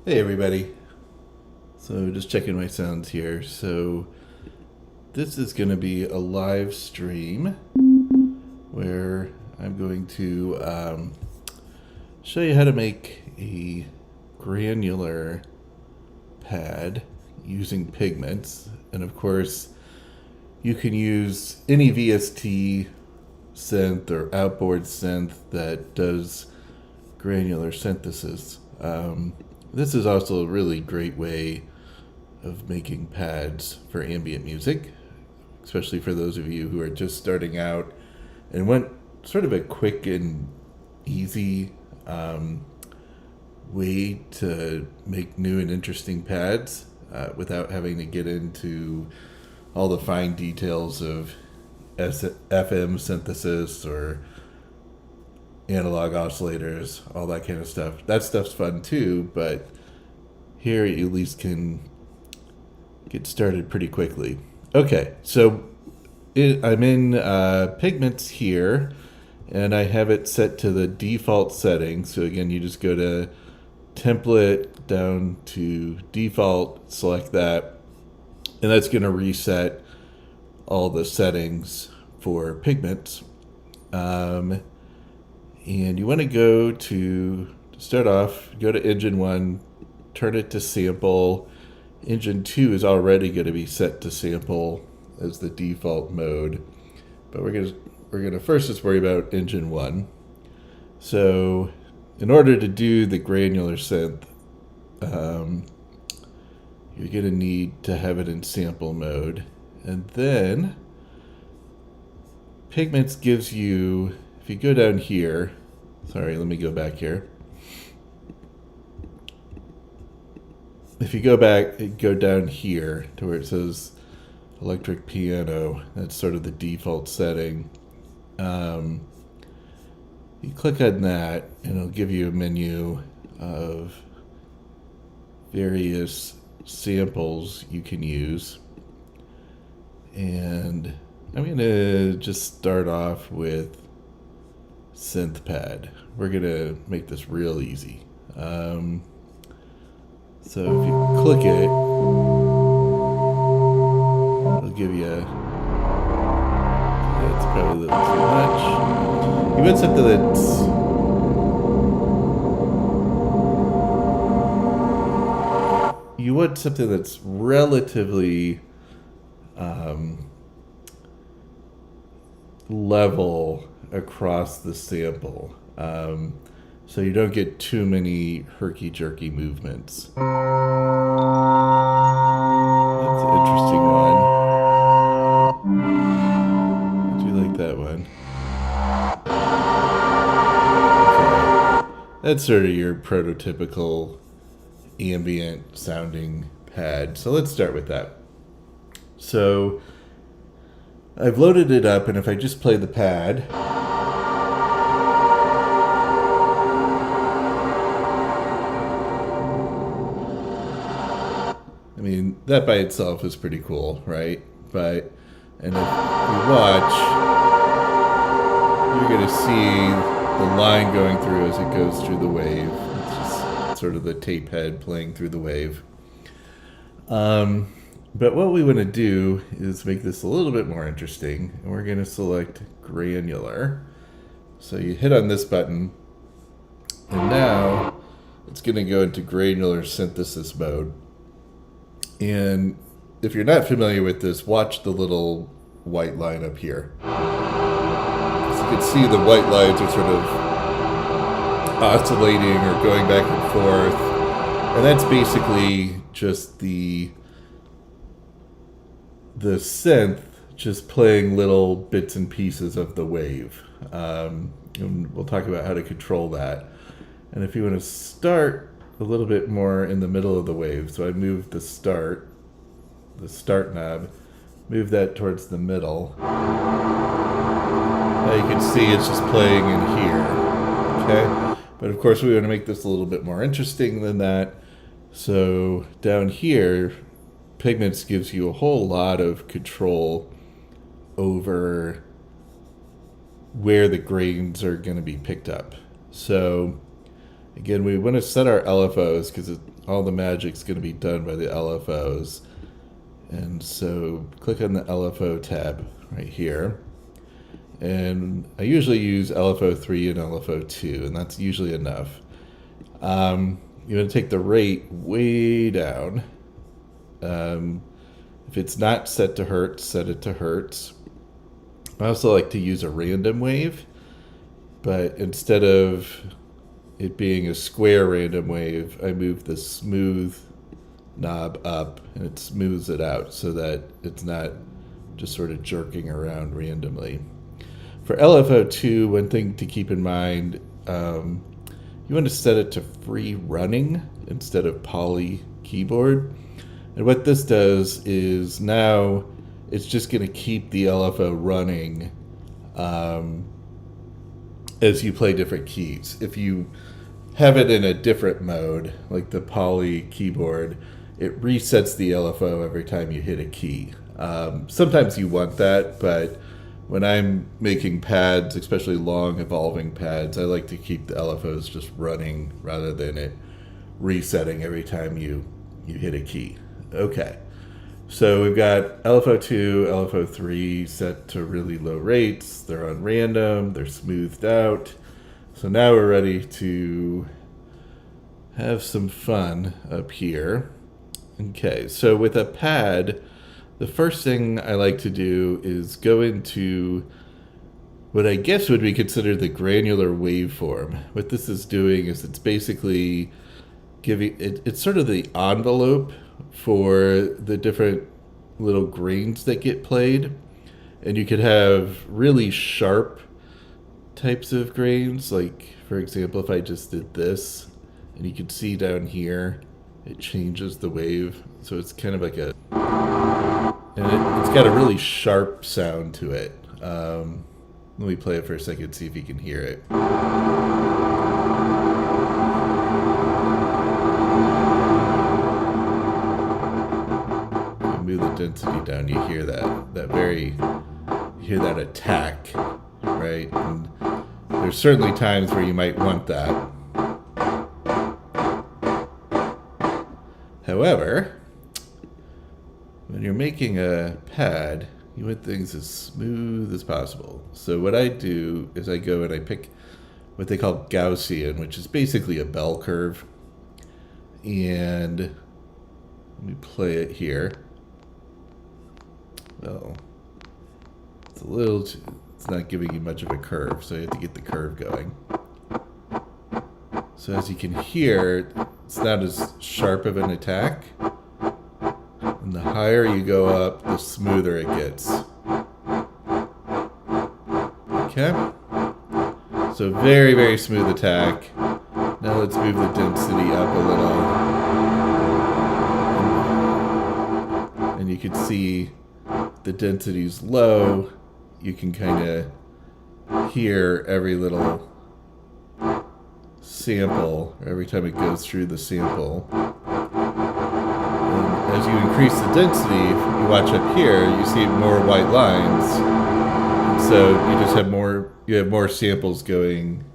Hey everybody. So just checking my sounds here. So this is going to be a live stream where I'm going to show you how to make a granular pad using pigments. And of course, you can use any VST synth or outboard synth that does granular synthesis. This is also a really great way of making pads for ambient music, especially for those of you who are just starting out and want sort of a quick and easy way to make new and interesting pads without having to get into all the fine details of FM synthesis or analog oscillators, all that kind of stuff. That stuff's fun too, but here you at least can get started pretty quickly. Okay, so I'm in Pigments here, and I have it set to the default setting. So again, you just go to Template, down to Default, select that, and that's going to reset all the settings for Pigments. And you want to go to start off, go to Engine 1, turn it to sample. Engine 2 is already going to be set to sample as the default mode. But we're going to first just worry about Engine 1. So in order to do the granular synth, you're going to need to have it in sample mode. And then Pigments gives you, if you go down here, sorry, let me go back here. If you go down here to where it says electric piano, that's sort of the default setting. You click on that and it'll give you a menu of various samples you can use. And I'm going to just start off with synth pad. We're going to make this real easy. So if you click it, it'll give you, that's probably a little too much. You want something that's relatively level across the sample, so you don't get too many herky-jerky movements. That's an interesting one. I do like that one. Okay. That's sort of your prototypical ambient sounding pad. So let's start with that. So I've loaded it up, and if I just play the pad, I mean, that by itself is pretty cool, right? And if you watch, you're going to see the line going through as it goes through the wave. It's just sort of the tape head playing through the wave. But what we want to do is make this a little bit more interesting, and we're going to select granular. So you hit on this button, and now it's going to go into granular synthesis mode. And if you're not familiar with this, watch the little white line up here. As you can see, the white lines are sort of oscillating or going back and forth. And that's basically just the synth just playing little bits and pieces of the wave. And we'll talk about how to control that. And if you want to start a little bit more in the middle of the wave, so I moved the start knob, move that towards the middle. Now you can see it's just playing in here, okay? But of course we want to make this a little bit more interesting than that. So down here, Pigments gives you a whole lot of control over where the grains are going to be picked up. So Again, we want to set our LFOs because all the magic's going to be done by the LFOs. And so click on the LFO tab right here. And I usually use LFO 3 and LFO 2, and that's usually enough. You're going to take the rate way down. If it's not set to hertz, set it to hertz. I also like to use a random wave, but instead of it being a square random wave, I move the smooth knob up and it smooths it out so that it's not just sort of jerking around randomly. For LFO2, one thing to keep in mind, you want to set it to free running instead of poly keyboard. And what this does is now it's just going to keep the LFO running as you play different keys. If you have it in a different mode, like the poly keyboard, it resets the LFO every time you hit a key. Sometimes you want that, but when I'm making pads, especially long evolving pads, I like to keep the LFOs just running rather than it resetting every time you hit a key. Okay, so we've got LFO2, LFO3 set to really low rates. They're on random, they're smoothed out. So now we're ready to have some fun up here. Okay, so with a pad, the first thing I like to do is go into what I guess would be considered the granular waveform. What this is doing is it's basically giving it's sort of the envelope for the different little grains that get played. And you could have really sharp types of grains, like for example, if I just did this, and you can see down here, it changes the wave. So it's kind of like a, and it's got a really sharp sound to it. Let me play it for a second, see if you can hear it. Move the density down, you hear you hear that attack, right? And there's certainly times where you might want that. However, when you're making a pad, you want things as smooth as possible. So what I do is I go and I pick what they call Gaussian, which is basically a bell curve. And let me play it here. Well, it's not giving you much of a curve, so you have to get the curve going. So as you can hear, it's not as sharp of an attack. And the higher you go up, the smoother it gets. Okay? So very, very smooth attack. Now let's move the density up a little. And you can see the density's low. You can kind of hear every little sample, every time it goes through the sample. And as you increase the density, if you watch up here, you see more white lines. So you just have more samples going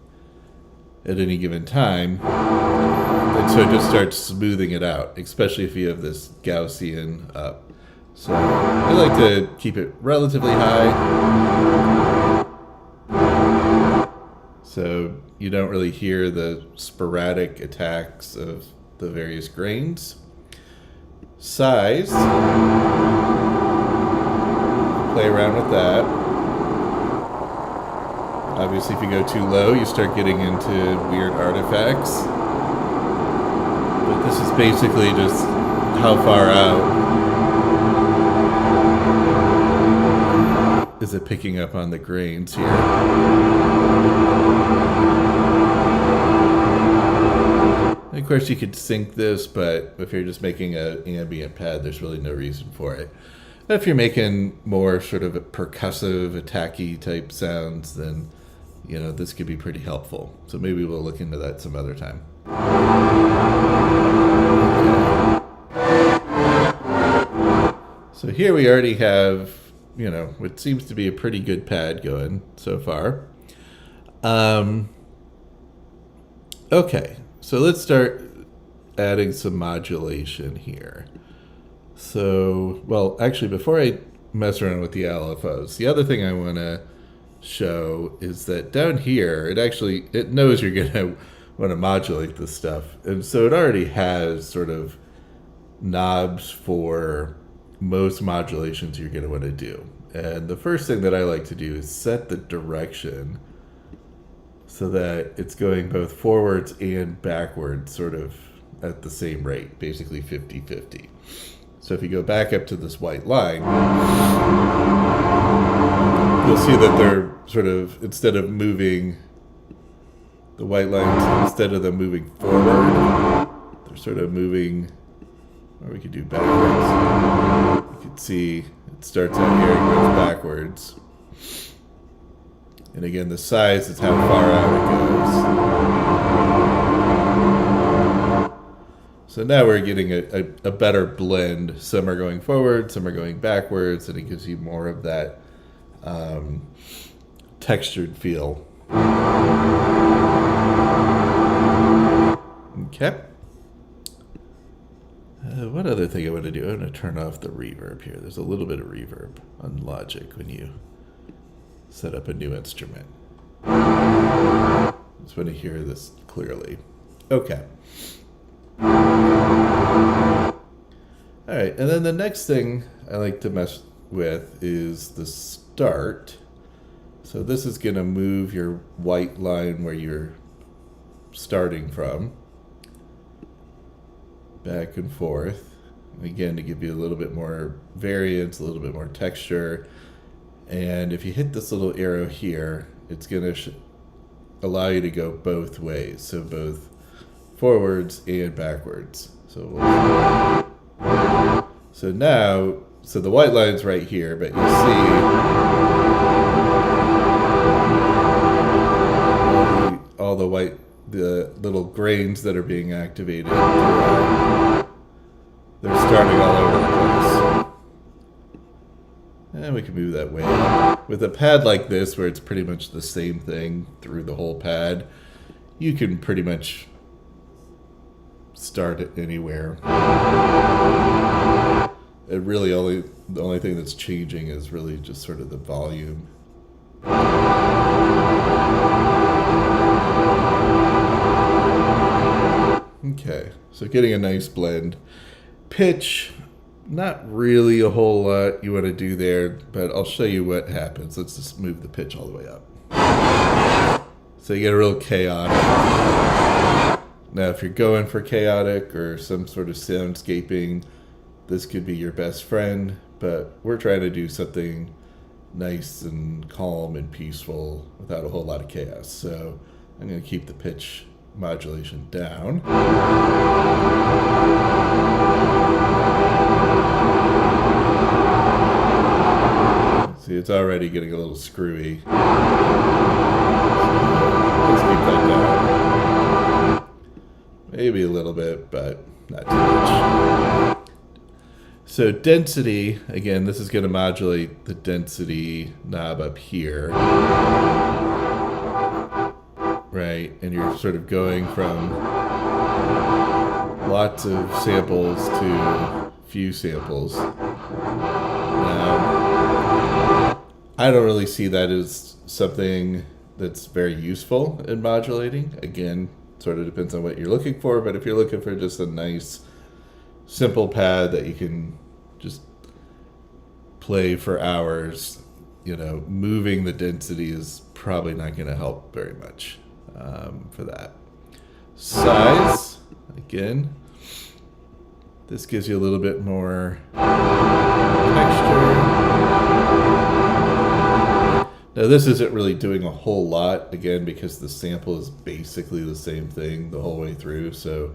at any given time. And so it just starts smoothing it out, especially if you have this Gaussian up. So I like to keep it relatively high, so you don't really hear the sporadic attacks of the various grains. Size, play around with that. Obviously if you go too low, you start getting into weird artifacts. But this is basically just how far out is it picking up on the grains here. And of course you could sync this, but if you're just making an ambient pad, there's really no reason for it. But if you're making more sort of percussive, attacky type sounds, then this could be pretty helpful. So maybe we'll look into that some other time. Okay. So here we already have what seems to be a pretty good pad going so far. Okay, So let's start adding some modulation here. So, well, actually, before I mess around with the LFOs, the other thing I want to show is that down here, it knows you're going to want to modulate this stuff. And so it already has sort of knobs for most modulations you're going to want to do. And the first thing that I like to do is set the direction so that it's going both forwards and backwards sort of at the same rate, basically 50-50. So if you go back up to this white line, you'll see that they're sort of, instead of moving, the white lines, instead of them moving forward, they're sort of moving, or we could do backwards. You can see it starts out here and goes backwards. And again, the size is how far out it goes. So now we're getting a better blend. Some are going forward, some are going backwards, and it gives you more of that textured feel. Okay. What other thing I want to do? I'm going to turn off the reverb here. There's a little bit of reverb on Logic when you set up a new instrument. Just want to hear this clearly. Okay. All right, and then the next thing I like to mess with is the start. So this is going to move your white line where you're starting from back and forth. Again, to give you a little bit more variance, a little bit more texture. And if you hit this little arrow here, it's going to allow you to go both ways. So both forwards and backwards. So now, the white line's right here, but you'll see all the little grains that are being activated. They're starting all over the place. And we can move that way up. With a pad like this, where it's pretty much the same thing through the whole pad, you can pretty much start it anywhere. It really the only thing that's changing is really just sort of the volume. Okay, so getting a nice blend. Pitch, not really a whole lot you want to do there, but I'll show you what happens. Let's just move the pitch all the way up. So you get a real chaotic. Now, if you're going for chaotic or some sort of soundscaping, this could be your best friend, but we're trying to do something nice and calm and peaceful without a whole lot of chaos. So I'm going to keep the pitch modulation down. See, it's already getting a little screwy. So let's keep that down. Maybe a little bit, but not too much. So density, again, this is going to modulate the density knob up here. Right, and you're sort of going from lots of samples to few samples. Now, I don't really see that as something that's very useful in modulating. Again, sort of depends on what you're looking for, but if you're looking for just a nice, simple pad that you can just play for hours, moving the density is probably not going to help very much. For that. Size, again, this gives you a little bit more texture. Now this isn't really doing a whole lot, again, because the sample is basically the same thing the whole way through, so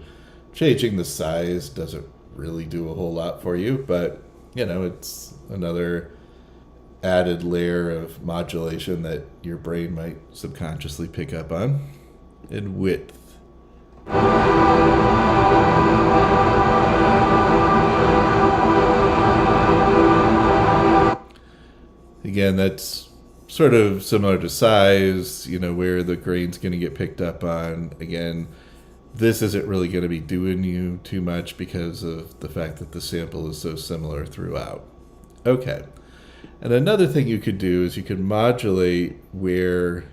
changing the size doesn't really do a whole lot for you, but, it's another added layer of modulation that your brain might subconsciously pick up on. And width. Again, that's sort of similar to size, where the grain's going to get picked up on. Again, this isn't really going to be doing you too much because of the fact that the sample is so similar throughout. Okay. And another thing you could do is you could modulate where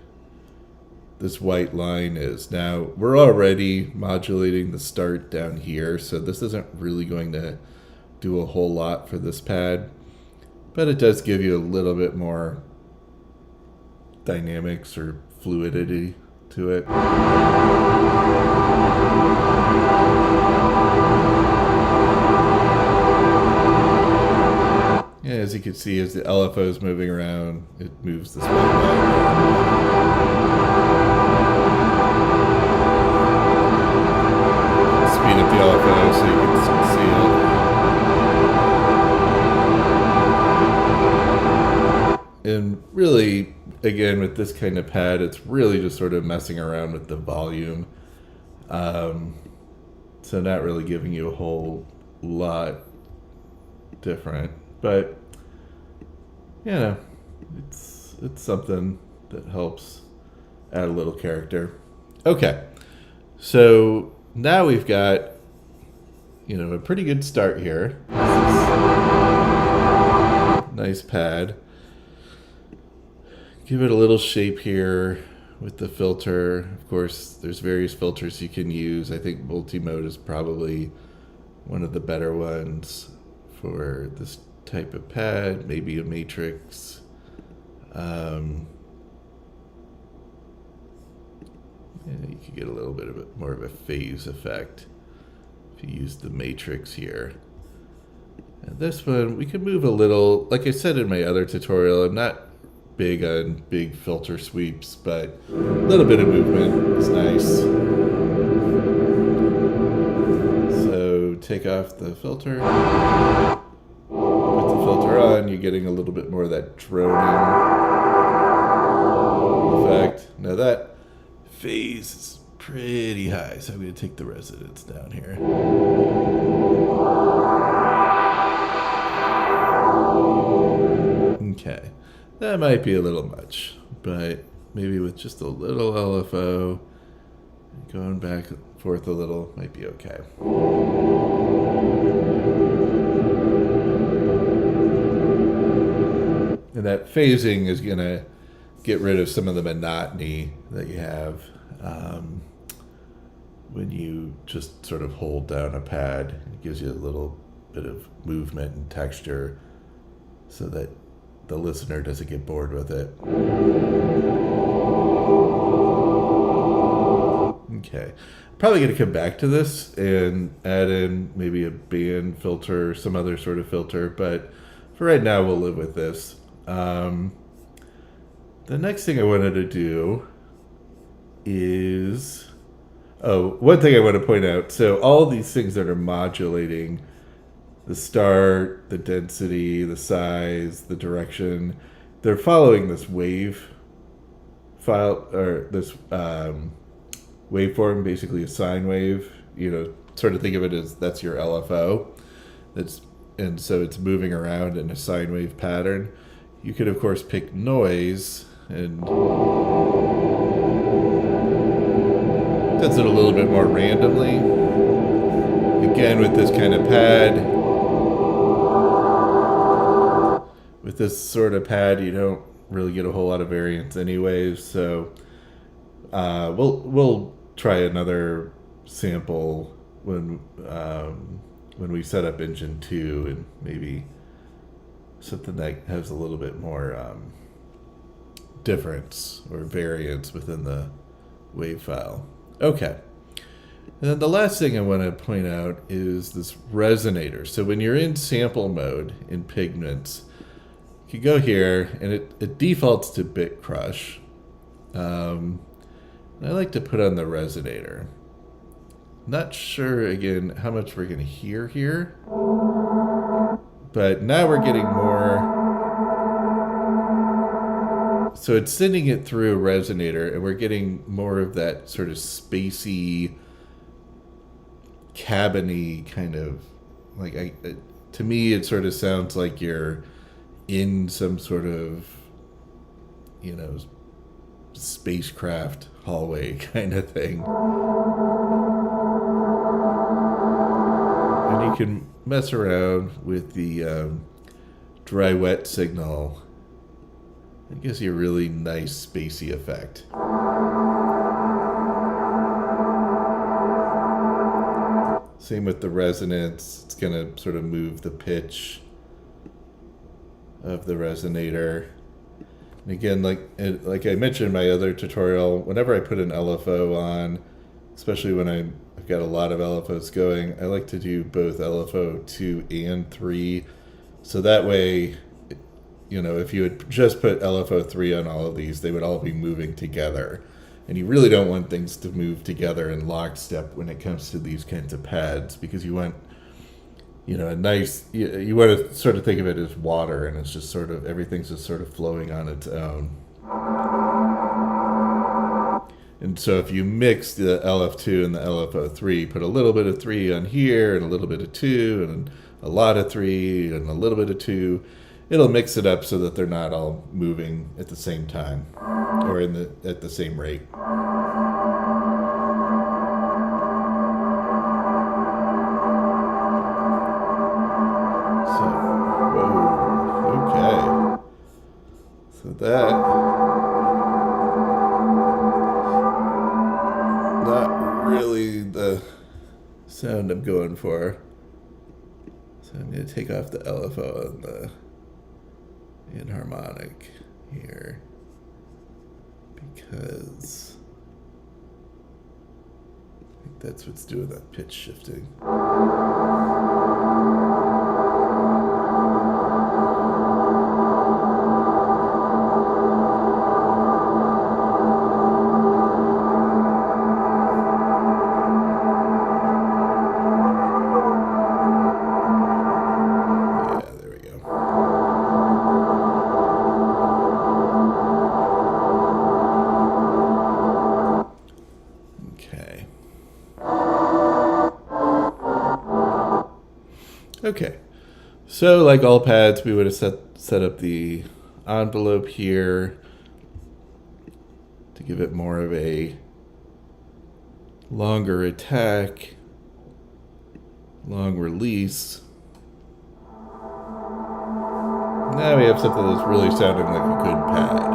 this white line is. Now, we're already modulating the start down here, so this isn't really going to do a whole lot for this pad, but it does give you a little bit more dynamics or fluidity to it. Yeah, as you can see, as the LFO is moving around, it moves this way. Speed up the LFO so you can see it. And really, again, with this kind of pad, it's really just sort of messing around with the volume. So not really giving you a whole lot different. But, you know, it's something that helps add a little character. Okay, so now we've got, a pretty good start here. Nice pad. Give it a little shape here with the filter. Of course, there's various filters you can use. I think multi-mode is probably one of the better ones for this type of pad, maybe a matrix. You could get a little bit of more of a phase effect if you use the matrix here. And this one, we could move a little. Like I said in my other tutorial, I'm not big on big filter sweeps, but a little bit of movement is nice. So take off the filter. Put the filter on, you're getting a little bit more of that droning effect. Now that phase is pretty high, so I'm going to take the resonance down here. Okay, that might be a little much, but maybe with just a little LFO, going back and forth a little, might be okay. And that phasing is going to get rid of some of the monotony that you have when you just sort of hold down a pad. It gives you a little bit of movement and texture so that the listener doesn't get bored with it. Okay. Probably going to come back to this and add in maybe a band filter or some other sort of filter, but for right now we'll live with this. The next thing I wanted to do is... one thing I want to point out. So all of these things that are modulating the start, the density, the size, the direction, they're following this wave file, or this waveform, basically a sine wave. Sort of think of it as that's your LFO. And so it's moving around in a sine wave pattern. You could, of course, pick noise and does it a little bit more randomly. Again, with this kind of pad, with this sort of pad, you don't really get a whole lot of variance anyways. So we'll try another sample when we set up Engine 2, and maybe something that has a little bit more difference or variance within the wave file. Okay. And then the last thing I want to point out is this resonator. So when you're in sample mode in Pigments, you go here and it defaults to bit crush. I like to put on the resonator. Not sure, again, how much we're going to hear here. But now we're getting more. So it's sending it through a resonator, and we're getting more of that sort of spacey, cabiny kind of, to me it sort of sounds like you're in some sort of, spacecraft hallway kind of thing. And you can mess around with the dry wet signal. It gives you a really nice spacey effect. Same with the resonance. It's going to sort of move the pitch of the resonator. And again, like I mentioned in my other tutorial, whenever I put an LFO on, especially when I've got a lot of LFOs going, I like to do both LFO 2 and 3. So that way, you know, if you had just put LFO 3 on all of these, they would all be moving together. And you really don't want things to move together in lockstep when it comes to these kinds of pads, because you want, you know, a nice, you want to sort of think of it as water, and it's just sort of, everything's just sort of flowing on its own. And so if you mix the LF2 and the LFO3, put a little bit of 3 on here, and a little bit of 2, and a lot of 3, and a little bit of 2, it'll mix it up so that they're not all moving at the same time, or at the same rate. So that, not really the sound I'm going for. So I'm going to take off the LFO and the inharmonic here, because I think that's what's doing that pitch shifting. Okay, so like all pads, we would have set up the envelope here to give it more of a longer attack, long release. Now we have something that's really sounding like a good pad.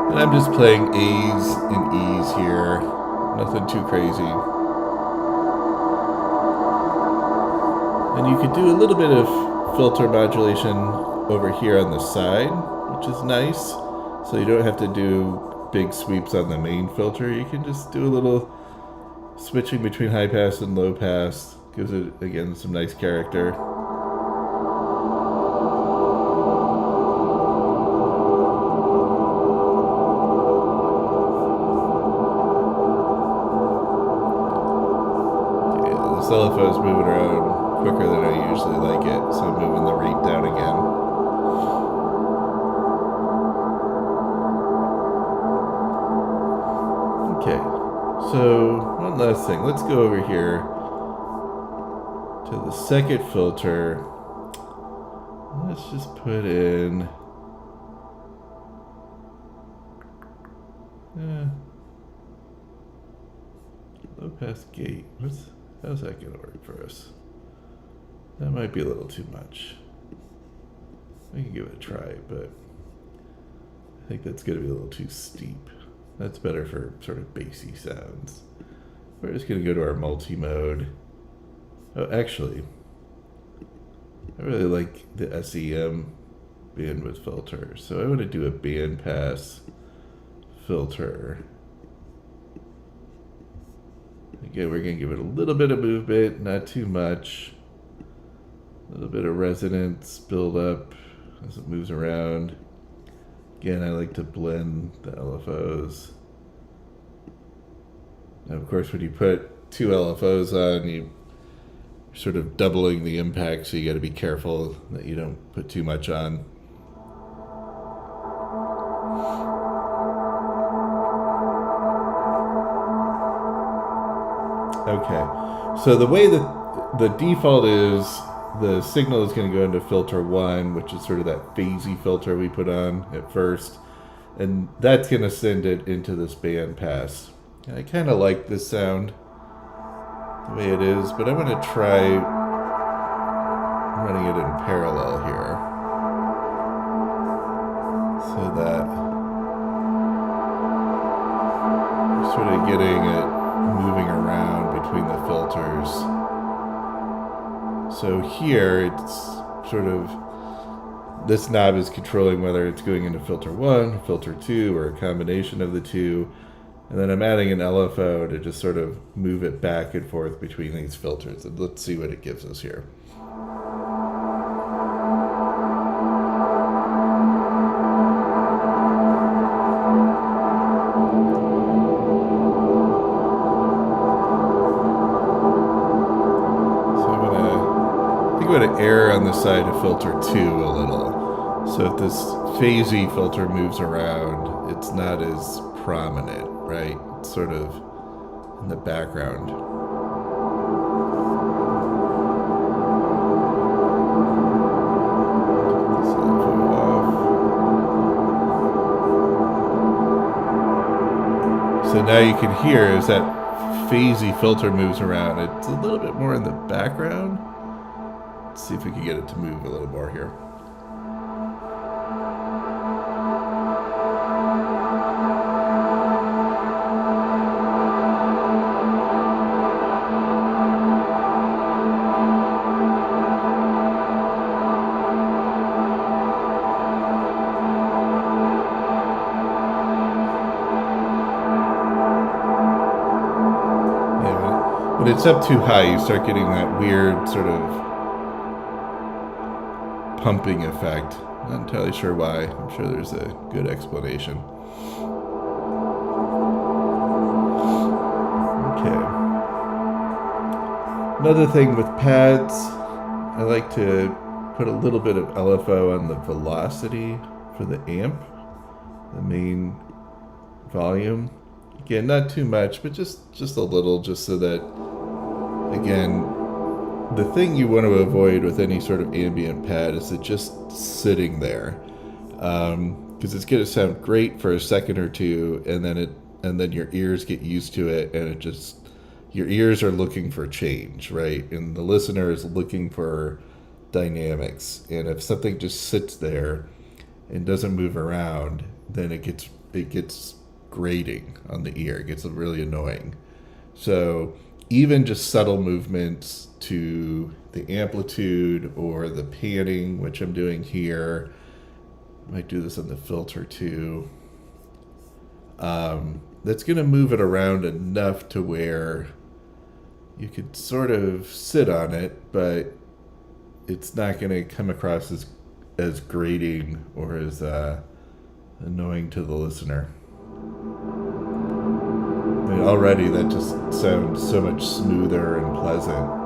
And I'm just playing A's and E's here. Nothing too crazy. And you could do a little bit of filter modulation over here on the side, which is nice. So you don't have to do big sweeps on the main filter. You can just do a little switching between high pass and low pass. Gives it, again, some nice character. This LFO is moving around quicker than I usually like it, so I'm moving the rate down again. Okay, so one last thing. Let's go over here to the second filter. Let's just put in low pass gate. How's that going to work for us? That might be a little too much. We can give it a try, but I think that's going to be a little too steep. That's better for sort of bassy sounds. We're just going to go to our multi-mode. Oh, actually, I really like the SEM bandwidth filter. So I want to do a bandpass filter. Again, we're going to give it a little bit of movement, not too much. A little bit of resonance build up as it moves around. Again, I like to blend the LFOs. Now, of course, when you put two LFOs on, you're sort of doubling the impact, so you got to be careful that you don't put too much on. Okay, so the way that the default is, the signal is going to go into filter 1, which is sort of that phasey filter we put on at first. And that's going to send it into this band pass. And I kind of like this sound the way it is, but I'm going to try running it in parallel here so that we're sort of getting it moving around between the filters. So here it's sort of, this knob is controlling whether it's going into filter 1, filter 2, or a combination of the two. And then I'm adding an LFO to just sort of move it back and forth between these filters. And let's see what it gives us here. I'm going to err on the side of filter 2 a little. So if this phasey filter moves around, it's not as prominent, right? It's sort of in the background. So now you can hear as that phasey filter moves around, it's a little bit more in the background. Let's see if we can get it to move a little more here. Yeah, when it's up too high, you start getting that weird sort of pumping effect. Not entirely sure why. I'm sure there's a good explanation. Okay. Another thing with pads, I like to put a little bit of LFO on the velocity for the amp, the main volume. Again, not too much, but just a little, just so that, again, the thing you want to avoid with any sort of ambient pad is it just sitting there, because it's going to sound great for a second or two, and then your ears get used to it, and it just, your ears are looking for change, right? And the listener is looking for dynamics. And if something just sits there and doesn't move around, then it gets grating on the ear. It gets really annoying. So even just subtle movements to the amplitude or the panning, which I'm doing here, I might do this on the filter too. That's going to move it around enough to where you could sort of sit on it, but it's not going to come across as grating or as annoying to the listener. I mean, already that just sounds so much smoother and pleasant.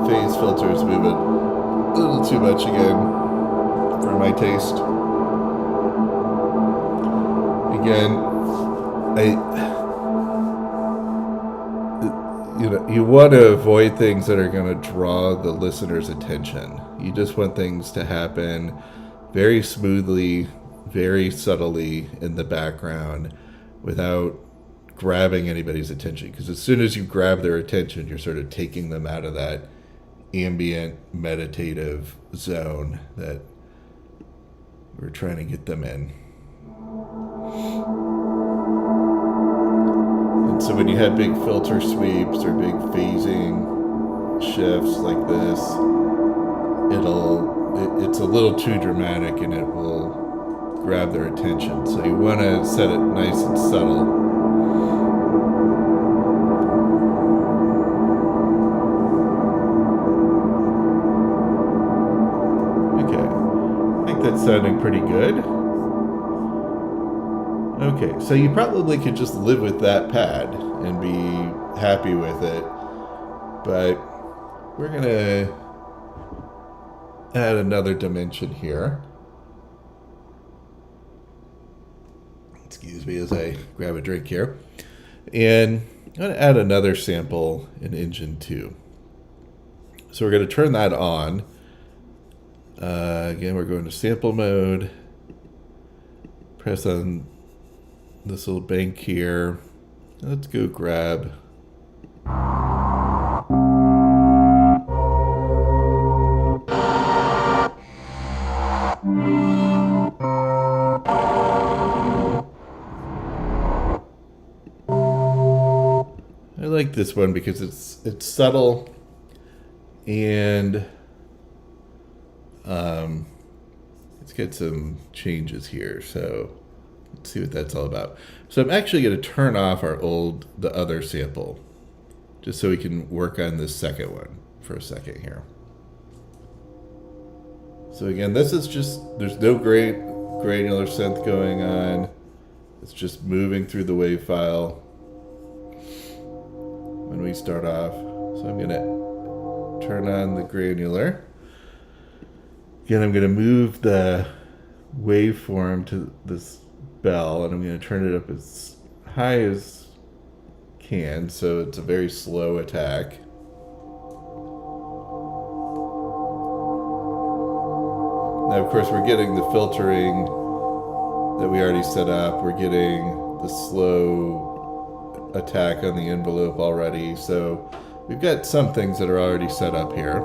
Phase filters move it a little too much again for my taste. Again, you want to avoid things that are going to draw the listener's attention. You just want things to happen very smoothly, very subtly in the background without grabbing anybody's attention. Because as soon as you grab their attention, you're sort of taking them out of that ambient meditative zone that we're trying to get them in. And so when you have big filter sweeps or big phasing shifts like this, it's a little too dramatic and it will grab their attention. So you want to set it nice and subtle. That's sounding pretty good. Okay, so you probably could just live with that pad and be happy with it, but we're gonna add another dimension here. Excuse me as I grab a drink here. And I'm going to add another sample in Engine 2. So we're going to turn that on. Again, we're going to sample mode. Press on this little bank here. Let's go grab. I like this one because it's subtle and it's got some changes here. So let's see what that's all about. So I'm actually going to turn off the other sample just so we can work on this second one for a second here. So again, this is just, there's no granular synth going on. It's just moving through the wave file when we start off. So I'm going to turn on the granular. Again, I'm going to move the waveform to this bell, and I'm going to turn it up as high as can, so it's a very slow attack. Now, of course, we're getting the filtering that we already set up. We're getting the slow attack on the envelope already, so we've got some things that are already set up here.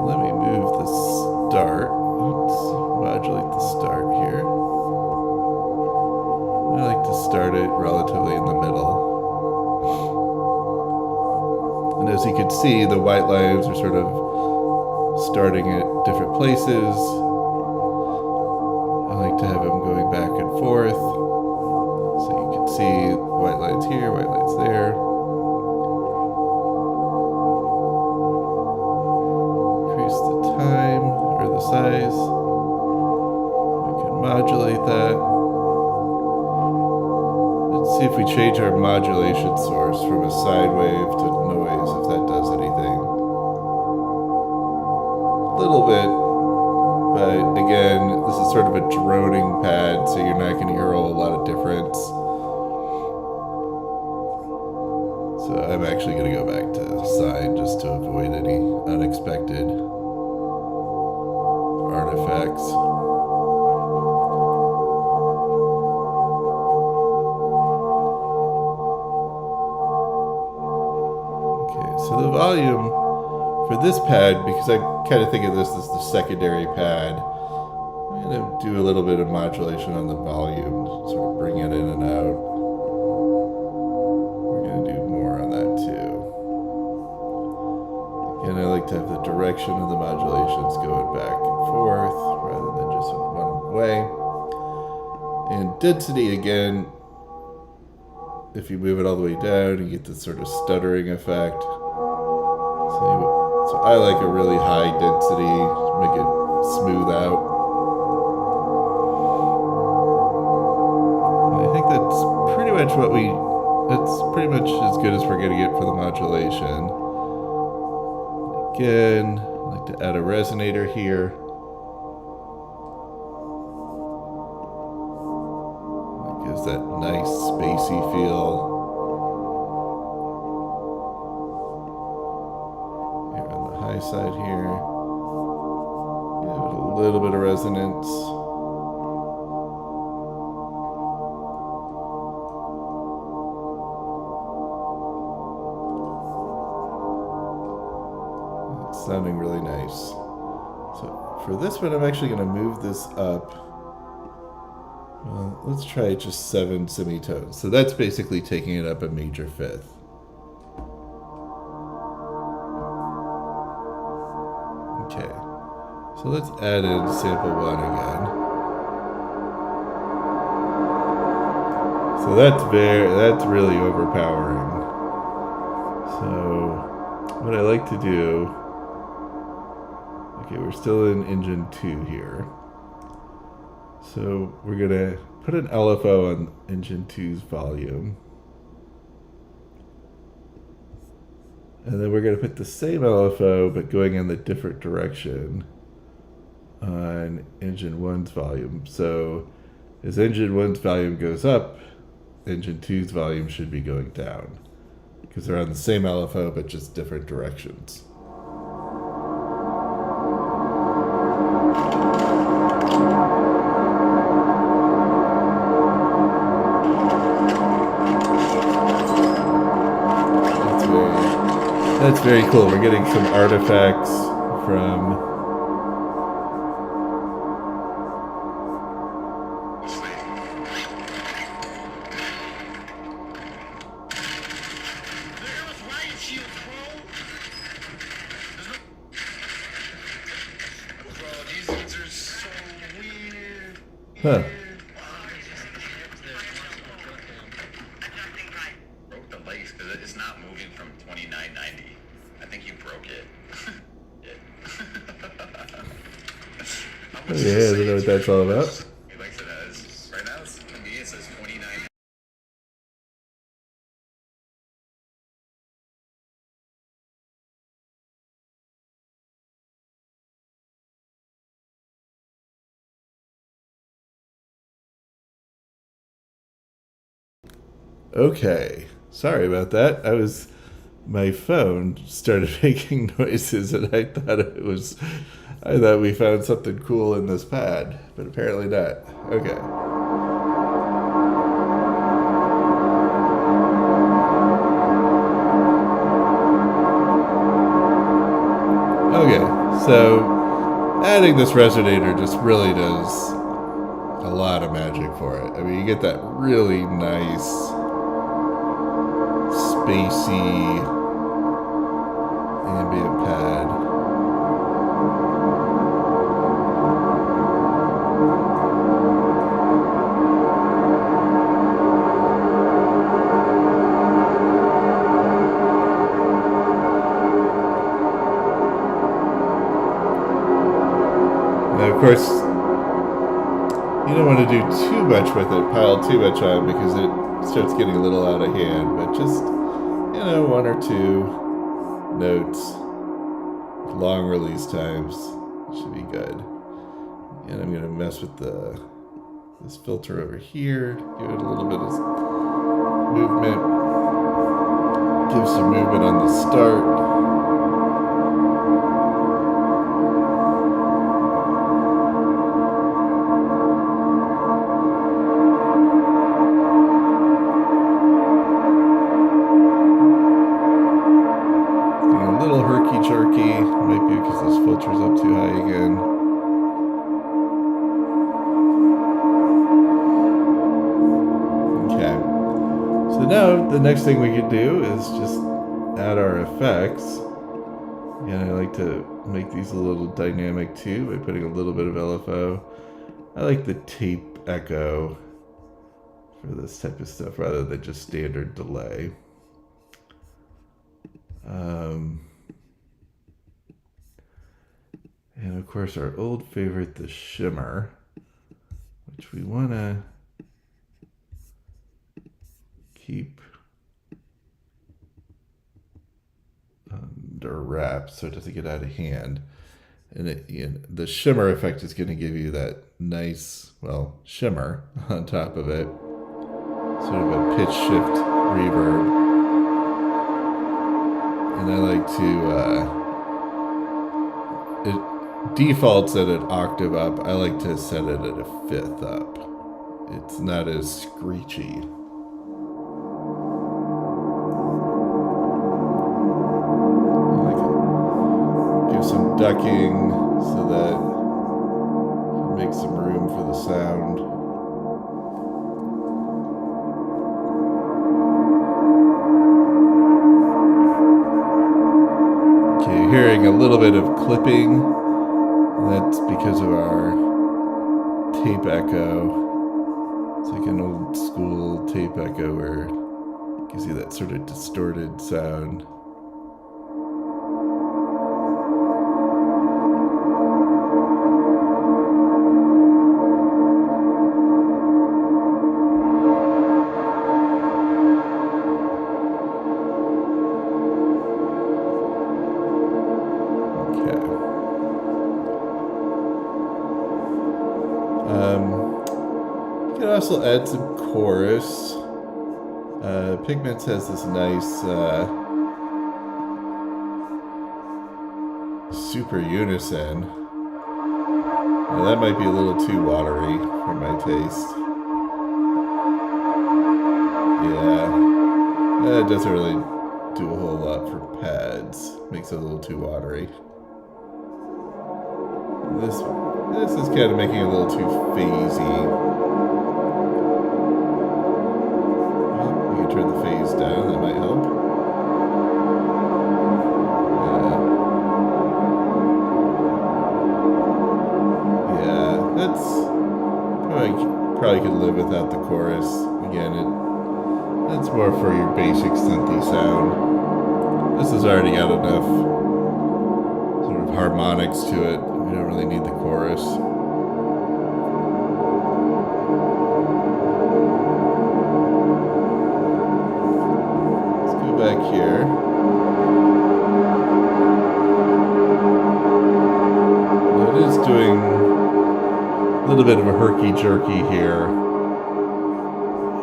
Let me move the start. Let's modulate the start here. I like to start it relatively in the middle. And as you can see, the white lines are sort of starting at different places. I like to have them going back and forth. So you can see white lines here, white lines there. Increase the time or the size. We can modulate that. Let's see if we change our modulation source from a sine wave to noise, if that does anything. A little bit, but again, this is sort of a droning pad, so you're not going to hear a whole lot of difference. So I'm actually going to go back to sine just to avoid any unexpected artifacts. So the volume for this pad, because I kind of think of this as the secondary pad, I'm going to do a little bit of modulation on the volume, sort of bring it in and out. We're going to do more on that too. Again, I like to have the direction of the modulations going back and forth rather than just one way. And density, again, if you move it all the way down, you get this sort of stuttering effect. So I like a really high density to make it smooth out. And I think that's pretty much that's pretty much as good as we're going to get for the modulation. Again, I like to add a resonator here. It gives that nice spacey feel. Side here, give it a little bit of resonance. It's sounding really nice. So for this one, I'm actually going to move this up. Well, let's try just 7 semitones. So that's basically taking it up a major fifth. Okay, so let's add in sample 1 again. So that's really overpowering. So what I like to do, okay, we're still in Engine 2 here. So we're gonna put an LFO on Engine 2's volume. And then we're going to put the same LFO, but going in the different direction on engine 1's volume. So as engine 1's volume goes up, engine 2's volume should be going down, because they're on the same LFO, but just different directions. That's very cool. We're getting some artifacts from huh. Broke the legs because it's not moving from 2990. I think you broke it. Yeah, I don't know what that's all about. He likes it as right now. It's, to me, it says 29. Okay, sorry about that. My phone started making noises, and I thought we found something cool in this pad, but apparently not. Okay. Okay, so adding this resonator just really does a lot of magic for it. I mean, you get that really nice, spacey ambient pad. Now, of course, you don't want to do too much with it, pile too much on, because it starts getting a little out of hand, but just, one or two notes, long release times should be good. And I'm going to mess with this filter over here, give it a little bit of movement, give some movement on the start. Might be because this filter's up too high again. Okay. So now the next thing we could do is just add our effects. And I like to make these a little dynamic too by putting a little bit of LFO. I like the tape echo for this type of stuff rather than just standard delay. And of course our old favorite, the shimmer, which we want to keep under wraps so it doesn't get out of hand. And the shimmer effect is going to give you that nice, shimmer on top of it. Sort of a pitch shift reverb. And I like to, it defaults at an octave up. I like to set it at a fifth up. It's not as screechy. I like to give some ducking so that it makes some room for the sound. Okay, you're hearing a little bit of clipping. That's because of our tape echo. It's like an old school tape echo where it gives you that sort of distorted sound. also add some chorus. Pigments has this nice super unison. Now that might be a little too watery for my taste. Yeah, it doesn't really do a whole lot for pads. Makes it a little too watery. This is kind of making it a little too phasey. Well, you can turn the phase down, that might help. Yeah, that's probably could live without the chorus. Again, that's more for your basic synthy sound. This has already got enough sort of harmonics to it. We don't really need the chorus. Let's go back here. Now it is doing a little bit of a herky-jerky here.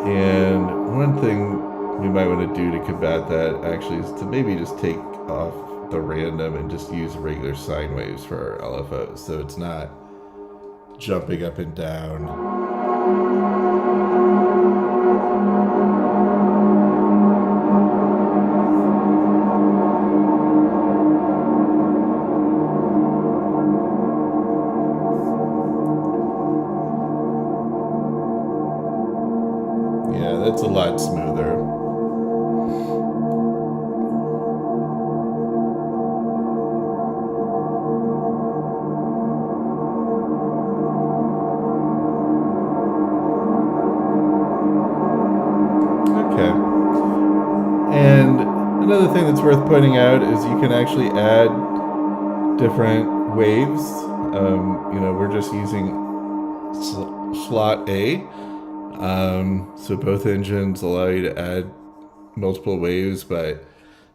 And one thing we might want to do to combat that actually is to maybe just take off the random and just use regular sine waves for our LFOs, so it's not jumping up and down. Yeah, that's a lot smoother. And another thing that's worth pointing out is you can actually add different waves. We're just using slot A. So both engines allow you to add multiple waves, but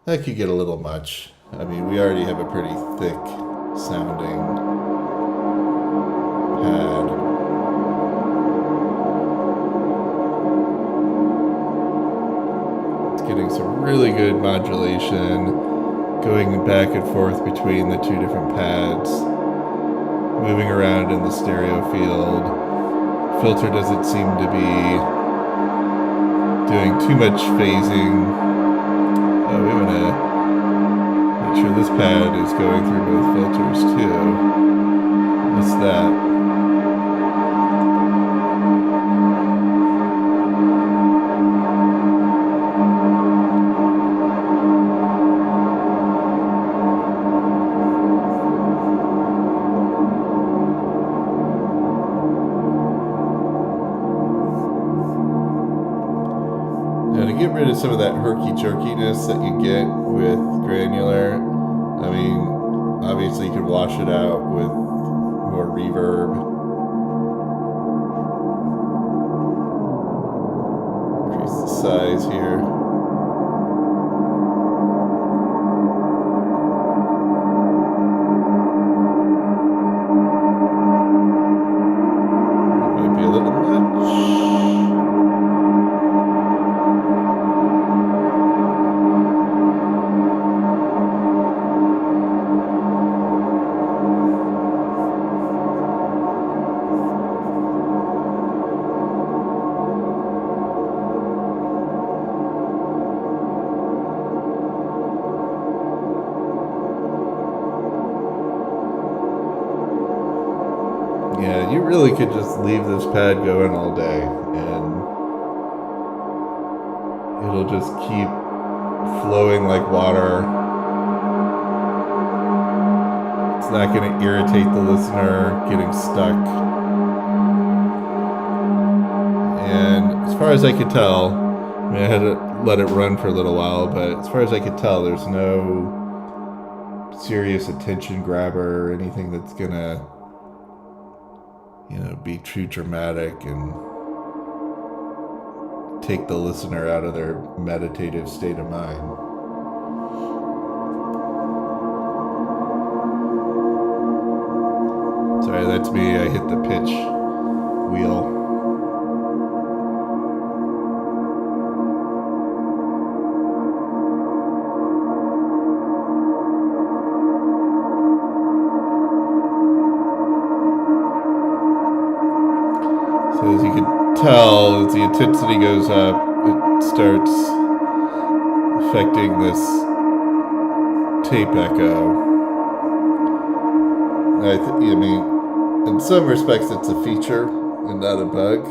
that could get a little much. I mean, we already have a pretty thick sounding pad. Getting some really good modulation, going back and forth between the two different pads, moving around in the stereo field. Filter doesn't seem to be doing too much phasing. We want to make sure this pad is going through both filters too. What's that? Get rid of some of that herky-jerkiness that you get with granular. I mean, obviously you could wash it out with more reverb. Increase the size here. Might be a little much. Yeah, you really could just leave this pad going all day and it'll just keep flowing like water. It's not going to irritate the listener getting stuck. And as far as I could tell, I mean, I had to let it run for a little while, but as far as I could tell, there's no serious attention grabber or anything that's going to be too dramatic and take the listener out of their meditative state of mind. Sorry, that's me. I hit the pitch wheel. tell as the intensity goes up, it starts affecting this tape echo. I mean, in some respects, it's a feature and not a bug,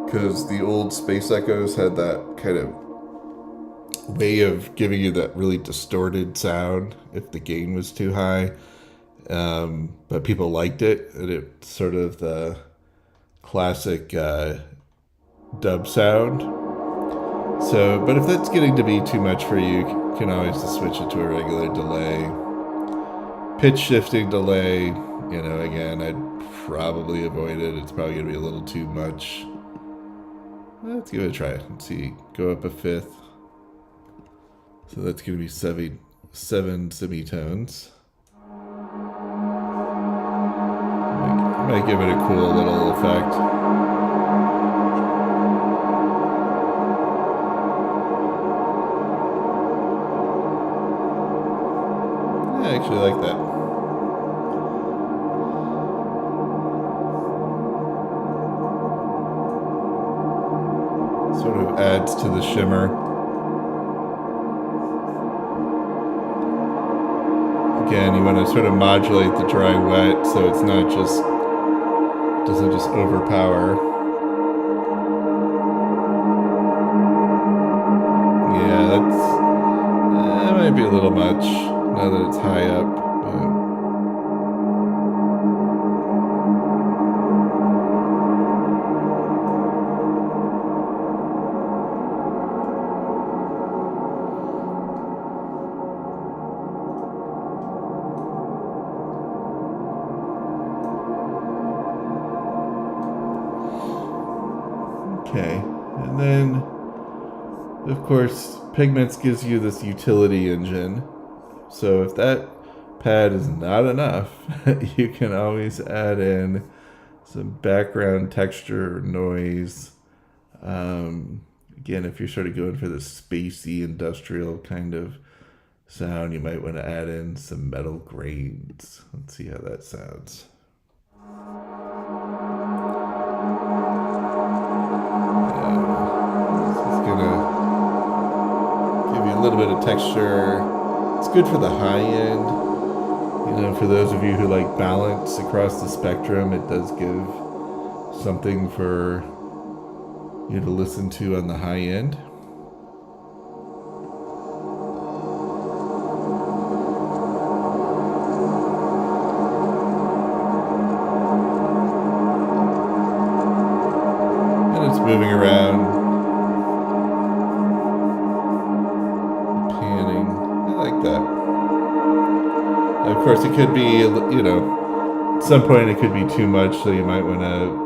because the old space echoes had that kind of way of giving you that really distorted sound if the gain was too high. But people liked it, and it's sort of the classic dub sound. So, but if that's getting to be too much for you, you can always just switch it to a regular delay. Pitch shifting delay, again, I'd probably avoid it. It's probably going to be a little too much. Let's give it a try. Let's see. Go up a fifth. So that's going to be seven semitones. Might give it a cool little effect. I actually like that. Sort of adds to the shimmer. Again, you want to sort of modulate the dry wet so it's not just, doesn't just overpower. Yeah, that might be a little much now that it's high up. Okay, and then, of course, Pigments gives you this utility engine. So if that pad is not enough, you can always add in some background texture or noise. Again, if you're sort of going for the spacey industrial kind of sound, you might want to add in some metal grains. Let's see how that sounds. A little bit of texture. It's good for the high end. For those of you who like balance across the spectrum, it does give something for you to listen to on the high end. And it's moving around. Of course, it could be, at some point it could be too much, so you might want to,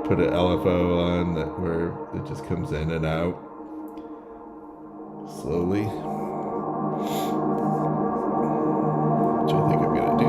put an LFO on that where it just comes in and out slowly, which I think I'm going to do.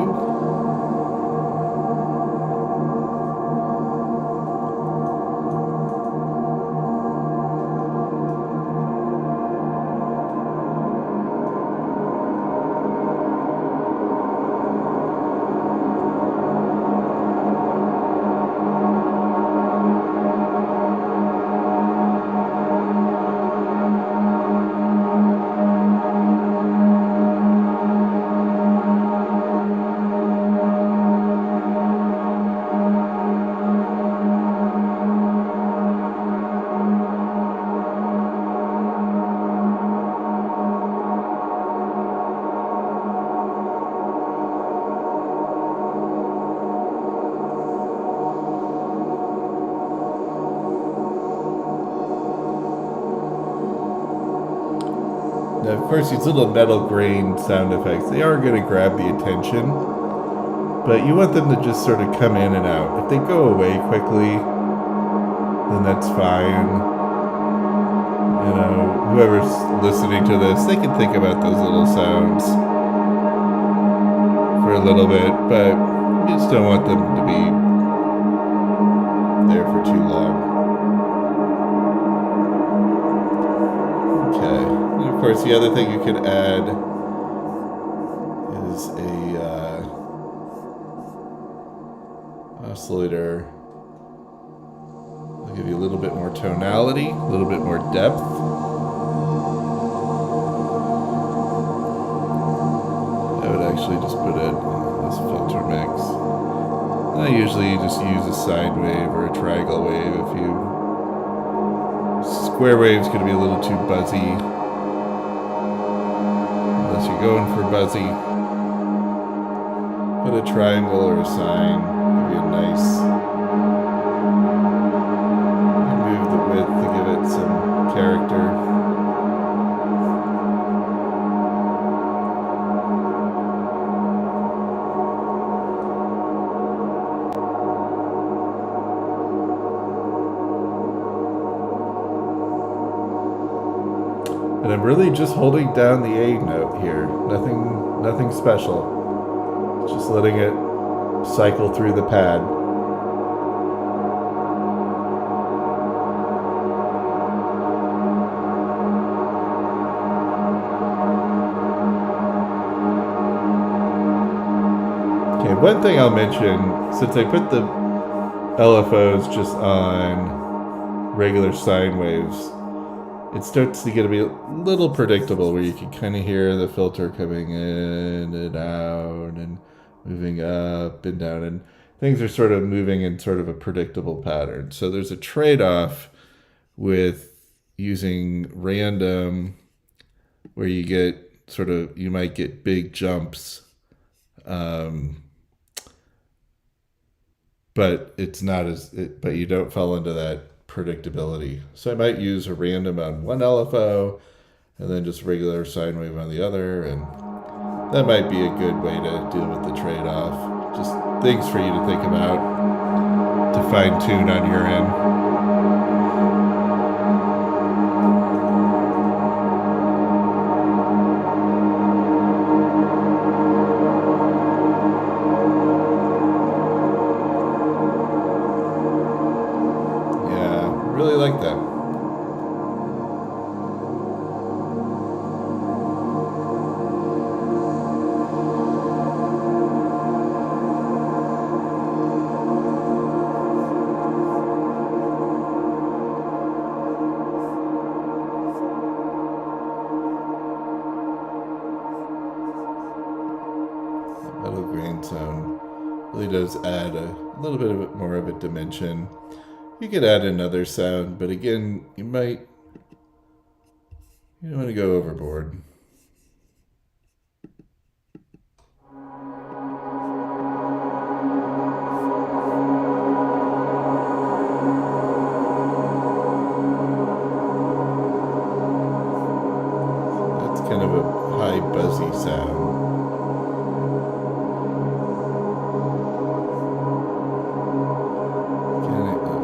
Now, of course, these little metal grain sound effects, they are going to grab the attention, but you want them to just sort of come in and out. If they go away quickly, then that's fine. Whoever's listening to this, they can think about those little sounds for a little bit, but you just don't want them to be there for too long. Of course, the other thing you can add is a oscillator, like give you a little bit more tonality, a little bit more depth. I would actually just put it in this filter mix. And I usually just use a sine wave or a triangle wave. If you square wave's going to be a little too buzzy, unless you're going for buzzy. Put a triangle or a sine, give you a nice. Move the width to give it some character. And I'm really just holding down the A note here. Nothing special. Just letting it cycle through the pad. Okay, one thing I'll mention, since I put the LFOs just on regular sine waves, it starts to get a little predictable where you can kind of hear the filter coming in and out and moving up and down, and things are sort of moving in sort of a predictable pattern. So there's a trade-off with using random where you get you might get big jumps, but it's not but you don't fall into that predictability. So I might use a random on one LFO and then just regular sine wave on the other, and that might be a good way to deal with the trade-off. Just things for you to think about, to fine-tune on your end. Really like that. That metal grain sound really does add a little bit more of a dimension. You could add another sound, but again, you don't want to go overboard. That's kind of a high buzzy sound.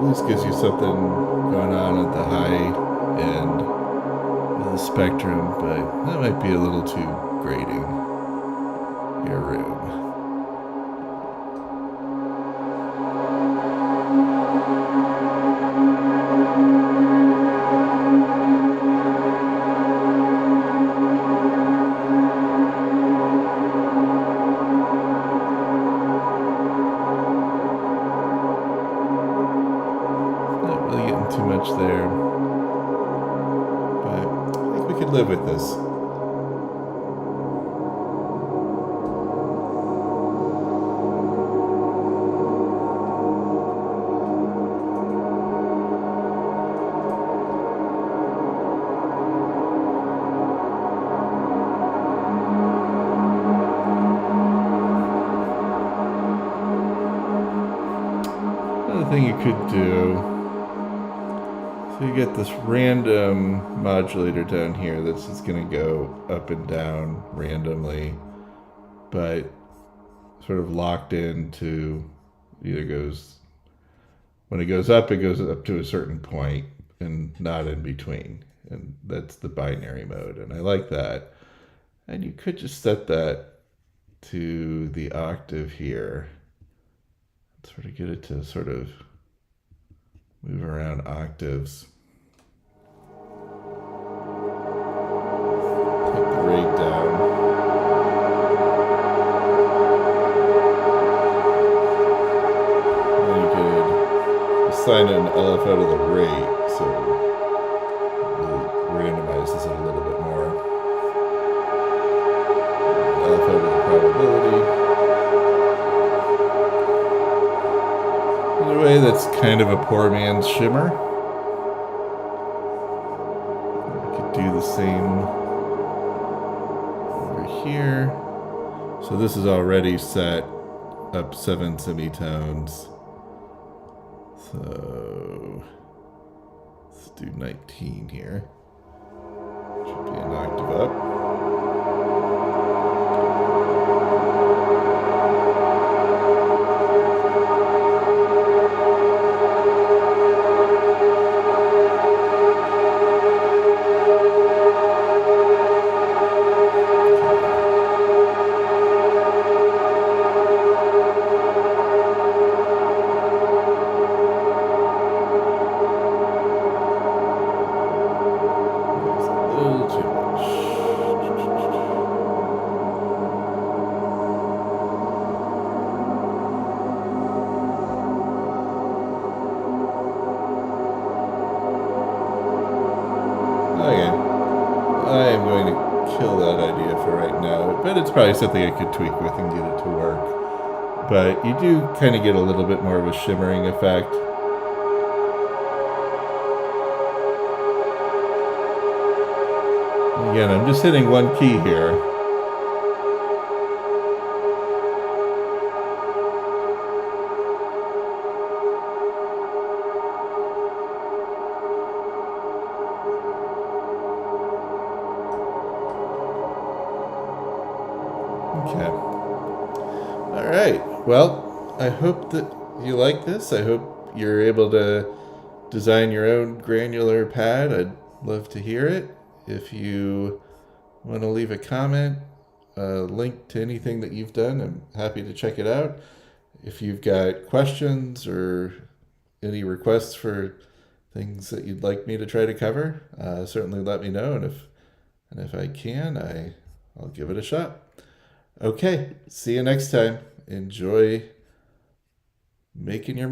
This gives you something going on at the high end of the spectrum, but that might be a little too grating your room. Too much there, but I think we could live with this. Another thing you could do, so you get this random modulator down here that's just going to go up and down randomly, but sort of locked into when it goes up to a certain point and not in between. And that's the binary mode. And I like that. And you could just set that to the octave here. Sort of get it to sort of move around octaves. Take the rate down. Then you could assign an LFO to the rate, so it randomizes it a little bit more. LFO to the probability. In a way, that's kind of a poor man's shimmer. We could do the same over here. So this is already set up 7 semitones. So let's do 19 here. Should be an octave up. Okay, I am going to kill that idea for right now, but it's probably something I could tweak with and get it to work. But you do kind of get a little bit more of a shimmering effect. Again, I'm just hitting one key here. Okay. All right. Well, I hope that you like this. I hope you're able to design your own granular pad. I'd love to hear it. If you want to leave a comment, a link to anything that you've done, I'm happy to check it out. If you've got questions or any requests for things that you'd like me to try to cover, certainly let me know. And if I can, I'll give it a shot. Okay, see you next time. Enjoy making your